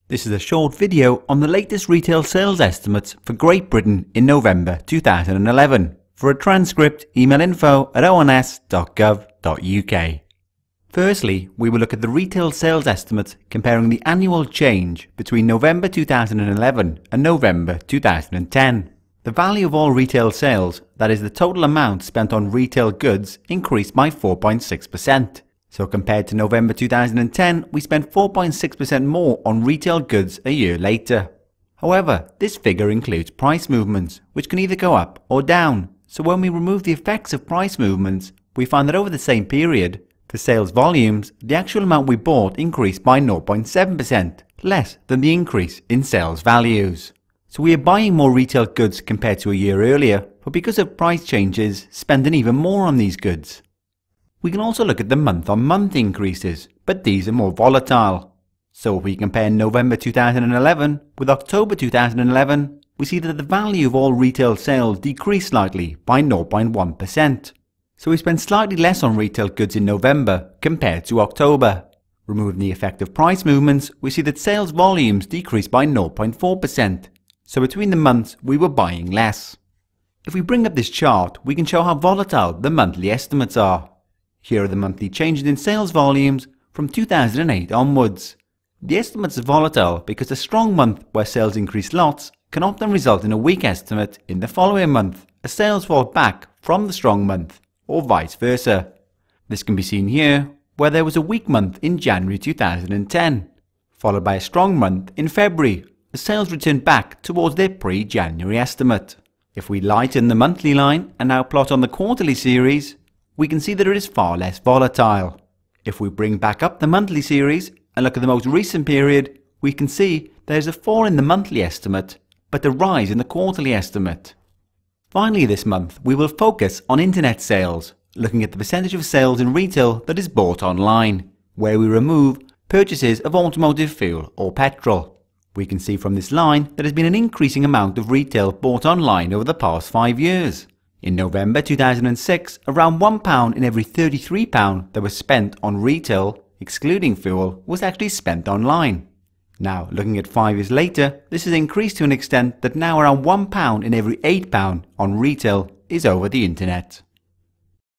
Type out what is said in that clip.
This is a short video on the latest retail sales estimates for Great Britain in November 2011. For a transcript, email info@ons.gov.uk. Firstly, we will look at the retail sales estimates comparing the annual change between November 2011 and November 2010. The value of all retail sales, that is the total amount spent on retail goods, increased by 4.6%. So compared to November 2010, we spent 4.6% more on retail goods a year later. However, this figure includes price movements, which can either go up or down. So when we remove the effects of price movements, we find that over the same period, for sales volumes, the actual amount we bought increased by 0.7%, less than the increase in sales values. So we are buying more retail goods compared to a year earlier, but because of price changes, spending even more on these goods. We can also look at the month-on-month increases, but these are more volatile. So if we compare November 2011 with October 2011, we see that the value of all retail sales decreased slightly by 0.1%. So we spent slightly less on retail goods in November compared to October. Removing the effect of price movements, we see that sales volumes decreased by 0.4%. So between the months, we were buying less. If we bring up this chart, we can show how volatile the monthly estimates are. Here are the monthly changes in sales volumes from 2008 onwards. The estimates are volatile because a strong month where sales increase lots can often result in a weak estimate in the following month, as sales fall back from the strong month, or vice versa. This can be seen here, where there was a weak month in January 2010, followed by a strong month in February, as sales returned back towards their pre-January estimate. If we lighten the monthly line and now plot on the quarterly series, we can see that it is far less volatile. If we bring back up the monthly series and look at the most recent period, we can see there is a fall in the monthly estimate, but a rise in the quarterly estimate. Finally this month, we will focus on internet sales, looking at the percentage of sales in retail that is bought online, where we remove purchases of automotive fuel or petrol. We can see from this line that there has been an increasing amount of retail bought online over the past 5 years. In November 2006, around £1 in every £33 that was spent on retail, excluding fuel, was actually spent online. Now, looking at 5 years later, this has increased to an extent that now around £1 in every £8 on retail is over the internet.